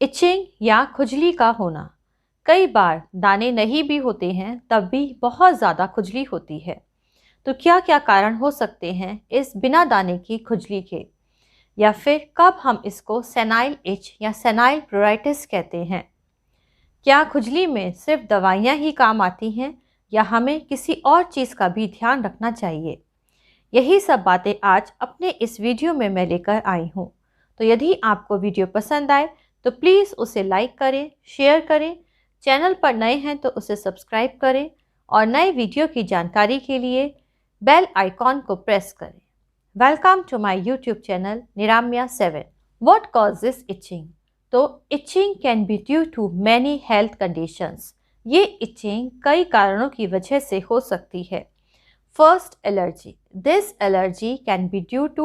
Etching या खुजली का होना। कई बार दाने नहीं भी होते हैं तब भी बहुत ज़्यादा खुजली होती है। तो क्या क्या कारण हो सकते हैं इस बिना दाने की खुजली के, या फिर कब हम इसको सेनाइल इच या सेनाइल प्रोराइटिस कहते हैं? क्या खुजली में सिर्फ दवाइयाँ ही काम आती हैं या हमें किसी और चीज़ का भी ध्यान रखना चाहिए? यही सब बातें आज अपने इस वीडियो में मैं लेकर आई हूँ। तो यदि आपको वीडियो पसंद आए तो प्लीज़ उसे लाइक करें, शेयर करें, चैनल पर नए हैं तो उसे सब्सक्राइब करें और नए वीडियो की जानकारी के लिए बेल आइकॉन को प्रेस करें। Welcome to my YouTube channel Niramya 7। What causes itching? तो itching can be due to many health conditions. ये इचिंग कई कारणों की वजह से हो सकती है। First, allergy. This allergy can be due to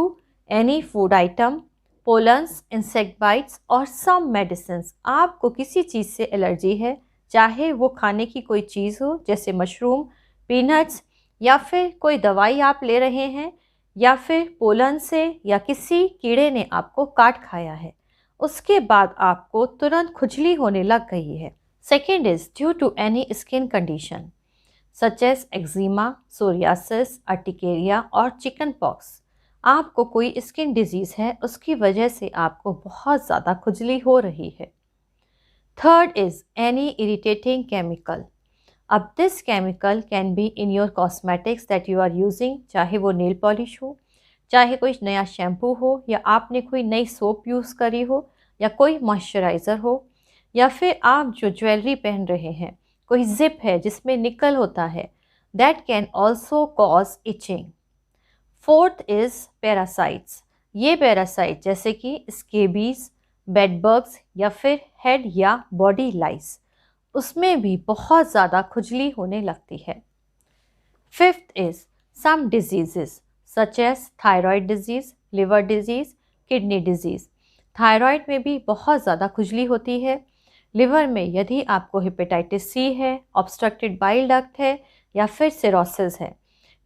any food item, pollens, insect bites or some medicines. आपको किसी चीज़ से एलर्जी है, चाहे वो खाने की कोई चीज़ हो जैसे मशरूम, पीनट्स, या फिर कोई दवाई आप ले रहे हैं, या फिर पोलन से या किसी कीड़े ने आपको काट खाया है, उसके बाद आपको तुरंत खुजली होने लग गई है। Second is due to any skin condition such as eczema, psoriasis, urticaria और चिकन पॉक्स। आपको कोई स्किन डिजीज़ है, उसकी वजह से आपको बहुत ज़्यादा खुजली हो रही है। Third is any irritating chemical. अब this chemical can be in your cosmetics that you are using, चाहे वो नेल पॉलिश हो, चाहे कोई नया शैम्पू हो, या आपने कोई नई सोप यूज़ करी हो, या कोई मॉइस्चराइज़र हो, या फिर आप जो ज्वेलरी पहन रहे हैं, कोई जिप है जिसमें निकल होता है, that can also cause itching. Fourth is parasites. ये पैरासाइट जैसे कि स्केबीज, बेडबग्स या फिर हेड या बॉडी लाइस, उसमें भी बहुत ज़्यादा खुजली होने लगती है। Fifth is some disease such as thyroid disease, liver disease, kidney disease. Thyroid में भी बहुत ज़्यादा खुजली होती है। लिवर में यदि आपको हेपेटाइटिस सी है, ऑब्स्ट्रक्टेड बाइल डक्ट है, या फिर सिरोसिस है।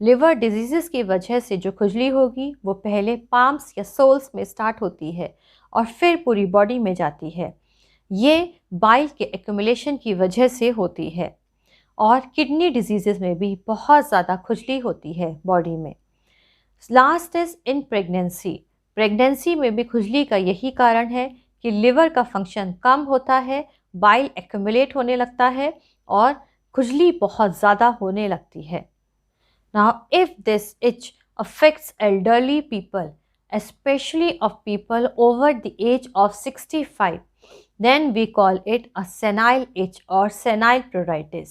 लिवर डिजीज़ की वजह से जो खुजली होगी वो पहले पाम्स या सोल्स में स्टार्ट होती है और फिर पूरी बॉडी में जाती है। ये बाइल के एक्यूमुलेशन की वजह से होती है। और किडनी डिजीज़ में भी बहुत ज़्यादा खुजली होती है बॉडी में। Last is in pregnancy. Pregnancy में भी खुजली का यही कारण है कि लिवर का फंक्शन कम होता है, बाइल एक्यूमुलेट होने लगता है और खुजली बहुत ज़्यादा होने लगती है। Now if this etch affects elderly people, especially of people over the age of 65, then we call it a senile itch or senile pruritus.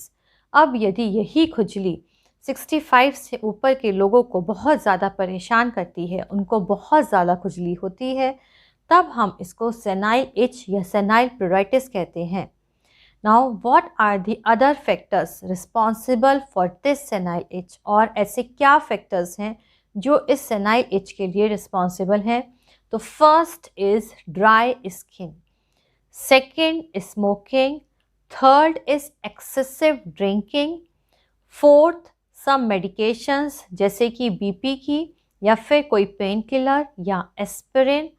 अब यदि यही खुजली 65 से ऊपर के लोगों को बहुत ज़्यादा परेशान करती है, उनको बहुत ज़्यादा खुजली होती है, तब हम इसको सेनाइल इच या सेनाइल प्रोराइटिस कहते हैं। Now what are the other factors responsible for this senile itch? और ऐसे क्या फैक्टर्स हैं जो इस सेनाइल इच के लिए रिस्पॉन्सिबल हैं? तो first is dry skin, second smoking, third is excessive drinking, fourth some medications जैसे कि बीपी की या फिर कोई पेन किलर या aspirin,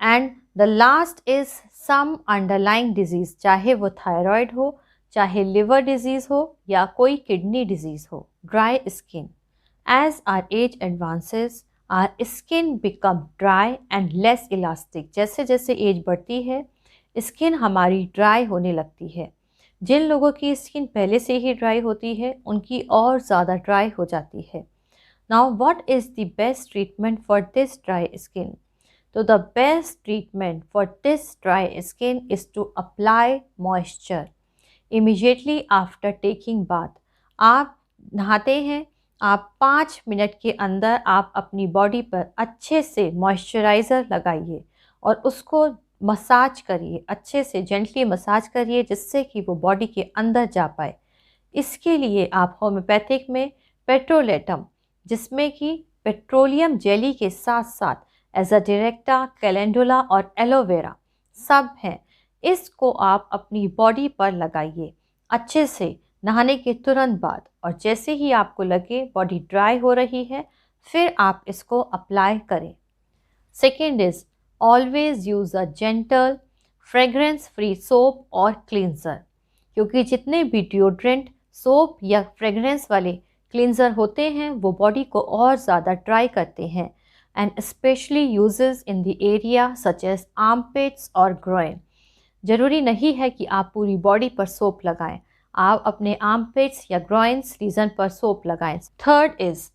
and the last is some underlying disease, चाहे वो थायराइड हो, चाहे लिवर डिजीज़ हो या कोई किडनी डिजीज़ हो। Dry skin, as our age advances our skin become dry and less elastic. जैसे जैसे एज बढ़ती है स्किन हमारी ड्राई होने लगती है। जिन लोगों की स्किन पहले से ही ड्राई होती है उनकी और ज़्यादा ड्राई हो जाती है। Now what is the best treatment for this dry skin? तो the best treatment for this dry skin is to apply moisture immediately after taking bath. आप नहाते हैं, आप 5 मिनट के अंदर आप अपनी बॉडी पर अच्छे से मॉइस्चराइज़र लगाइए और उसको मसाज करिए, अच्छे से जेंटली मसाज करिए जिससे कि वो बॉडी के अंदर जा पाए। इसके लिए आप होम्योपैथिक में पेट्रोलेटम, जिसमें कि पेट्रोलियम जेली के साथ साथ एज़ाडिरेक्टा, कैलेंडुला और एलोवेरा सब हैं, इसको आप अपनी बॉडी पर लगाइए अच्छे से नहाने के तुरंत बाद। और जैसे ही आपको लगे बॉडी ड्राई हो रही है फिर आप इसको अप्लाई करें। Second is always use a gentle fragrance free soap और क्लींजर, क्योंकि जितने भी डिओड्रेंट, सोप या फ्रेग्रेंस वाले क्लींजर होते हैं वो बॉडी को और ज़्यादा ड्राई करते हैं and specially uses in the area such as armpits और ग्रोइन। ज़रूरी नहीं है कि आप पूरी बॉडी पर सोप लगाएं, आप अपने आर्मपिट्स या ग्रोइन्स रीजन पर सोप लगाएं। Third is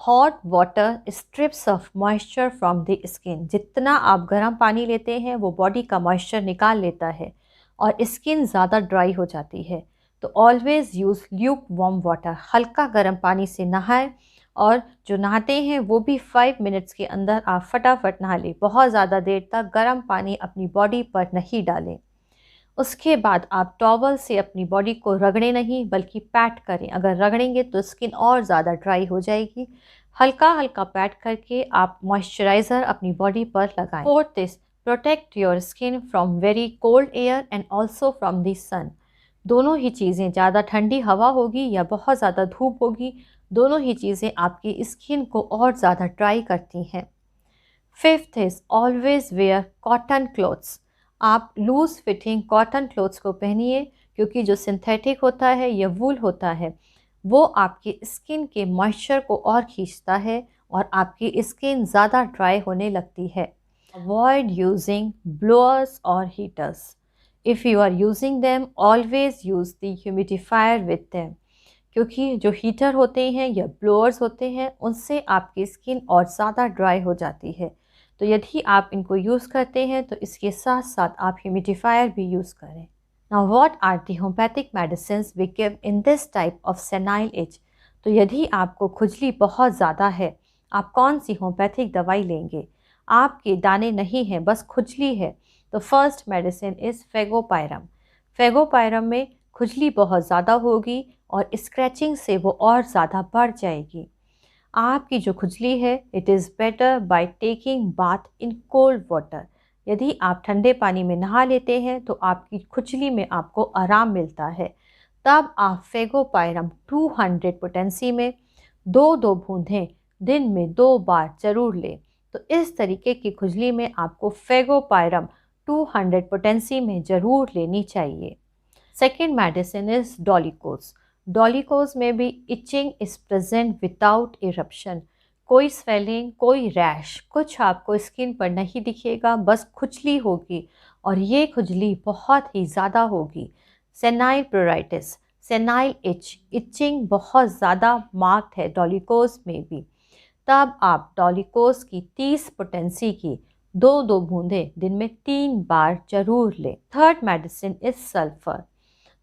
hot water strips of moisture from the skin. जितना आप गर्म पानी लेते हैं वो बॉडी का मॉइस्चर निकाल लेता है और स्किन ज़्यादा ड्राई हो जाती है। तो always use Luke warm water, हल्का गर्म पानी से नहाएं और जो नहाते हैं वो भी 5 मिनट्स के अंदर आप फटाफट नहा लें। बहुत ज़्यादा देर तक गर्म पानी अपनी बॉडी पर नहीं डालें। उसके बाद आप टॉवल से अपनी बॉडी को रगड़ें नहीं बल्कि पैट करें। अगर रगड़ेंगे तो स्किन और ज़्यादा ड्राई हो जाएगी। हल्का हल्का पैट करके आप मॉइस्चराइज़र अपनी बॉडी पर लगाएं। Fourth is protect your skin from very cold air and also from the sun. दोनों ही चीज़ें, ज़्यादा ठंडी हवा होगी या बहुत ज़्यादा धूप होगी, दोनों ही चीज़ें आपकी स्किन को और ज़्यादा ड्राई करती हैं। Fifth is always where cotton clothes. आप लूज़ फिटिंग कॉटन क्लोथ्स को पहनिए, क्योंकि जो सिंथेटिक होता है या वूल होता है वो आपकी स्किन के मॉइस्चर को और खींचता है और आपकी स्किन ज़्यादा ड्राई होने लगती है। अवॉइड यूजिंग ब्लोअर्स और heaters. If you are using them always use the humidifier with them, क्योंकि जो हीटर होते हैं या ब्लोअर्स होते हैं उनसे आपकी स्किन और ज़्यादा ड्राई हो जाती है। तो यदि आप इनको यूज़ करते हैं तो इसके साथ साथ आप ह्यूमिडिफायर भी यूज़ करें। Now what are the homeopathic medicines we give in this type of senile itch. तो यदि आपको खुजली बहुत ज़्यादा है, आप कौन सी होम्योपैथिक दवाई लेंगे? आपके दाने नहीं हैं, बस खुजली है, तो फर्स्ट मेडिसिन इज़ फेगोपायरम। फेगोपायरम में खुजली बहुत ज़्यादा होगी और स्क्रैचिंग से वो और ज़्यादा बढ़ जाएगी। आपकी जो खुजली है, it is better by taking bath in cold water. यदि आप ठंडे पानी में नहा लेते हैं तो आपकी खुजली में आपको आराम मिलता है। तब आप फेगोपायरम 200 पोटेंसी में 2-2 बूंदें दिन में 2 बार ज़रूर लें। तो इस तरीके की खुजली में आपको फेगोपायरम 200 पोटेंसी में ज़रूर लेनी चाहिए। Second medicine is Dolichos. Dolichos में भी itching is present without eruption. कोई स्वेलिंग, कोई रैश, कुछ आपको स्किन पर नहीं दिखेगा, बस खुजली होगी और ये खुजली बहुत ही ज़्यादा होगी। सेनाइल प्रोराइटिस, सेनाइल इचिंग बहुत ज़्यादा मार्क्ड है डॉलिकोज में भी। तब आप डॉलिकोज की 30 पोटेंसी की 2-2 बूंदें दिन में 3 बार जरूर लें। Third medicine is sulphur.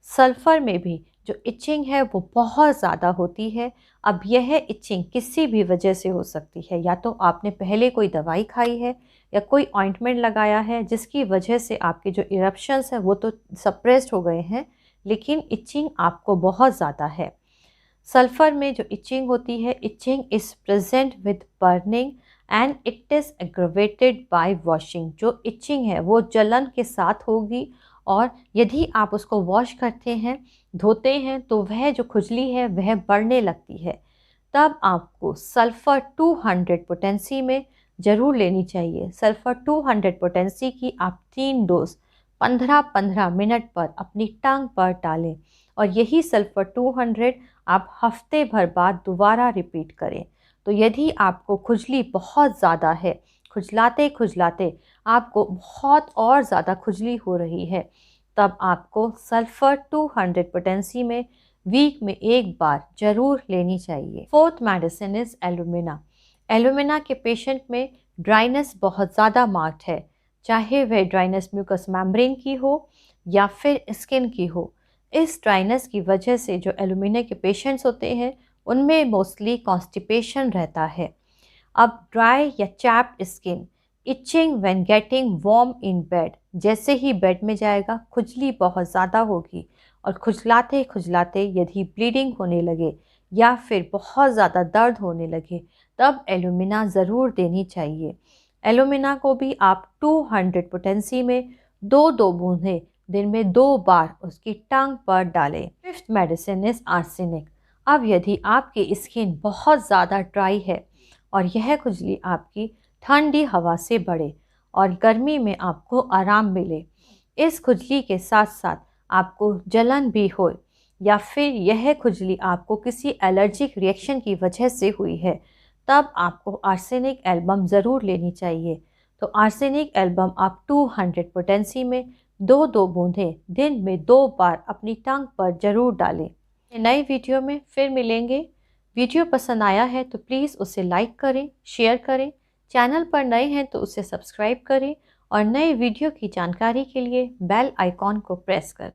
Sulphur में भी जो इचिंग है वो बहुत ज़्यादा होती है। अब यह इचिंग किसी भी वजह से हो सकती है, या तो आपने पहले कोई दवाई खाई है या कोई ऑइंटमेंट लगाया है जिसकी वजह से आपके जो इरप्शंस हैं वो तो सप्रेस्ड हो गए हैं, लेकिन इचिंग आपको बहुत ज़्यादा है। सल्फ़र में जो इचिंग होती है, itching is present with burning and it is aggravated by washing. जो इचिंग है वो जलन के साथ होगी और यदि आप उसको वॉश करते हैं, धोते हैं, तो वह जो खुजली है वह बढ़ने लगती है। तब आपको सल्फ़र 200 पोटेंसी में ज़रूर लेनी चाहिए। सल्फ़र 200 पोटेंसी की आप 3 डोज 15-15 मिनट पर अपनी टांग पर डालें और यही सल्फ़र 200 आप हफ्ते भर बाद दोबारा रिपीट करें। तो यदि आपको खुजली बहुत ज़्यादा है, खुजलाते खुजलाते आपको बहुत और ज़्यादा खुजली हो रही है, तब आपको सल्फ़र 200 पोटेंसी में वीक में 1 बार ज़रूर लेनी चाहिए। Fourth medicine is alumina. Alumina के पेशेंट में ड्राइनेस बहुत ज़्यादा मार्क्ड है, चाहे वह ड्राइनेस म्यूकस मेम्ब्रेन की हो या फिर स्किन की हो। इस ड्राइनेस की वजह से जो एलुमिना के पेशेंट्स होते हैं उनमें मोस्टली कॉन्स्टिपेशन रहता है। अब ड्राई या chapped skin, itching when getting warm in bed, जैसे ही बेड में जाएगा खुजली बहुत ज़्यादा होगी और खुजलाते खुजलाते यदि ब्लीडिंग होने लगे या फिर बहुत ज़्यादा दर्द होने लगे, तब एलुमिना ज़रूर देनी चाहिए। एलुमिना को भी आप 200 पोटेंसी में 2-2 बूंदें दिन में 2 बार उसकी टांग पर डालें। Fifth medicine is arsenic. अब यदि आपकी स्किन बहुत ज़्यादा ड्राई है और यह खुजली आपकी ठंडी हवा से बढ़े और गर्मी में आपको आराम मिले, इस खुजली के साथ साथ आपको जलन भी हो या फिर यह खुजली आपको किसी एलर्जिक रिएक्शन की वजह से हुई है, तब आपको आर्सेनिक एल्बम ज़रूर लेनी चाहिए। तो आर्सेनिक एल्बम आप 200 पोटेंसी में 2-2 बूंदें दिन में 2 बार अपनी टंग पर ज़रूर डालें। नए वीडियो में फिर मिलेंगे। वीडियो पसंद आया है तो प्लीज़ उसे लाइक करें, शेयर करें। चैनल पर नए हैं तो उसे सब्सक्राइब करें और नए वीडियो की जानकारी के लिए बेल आइकॉन को प्रेस करें।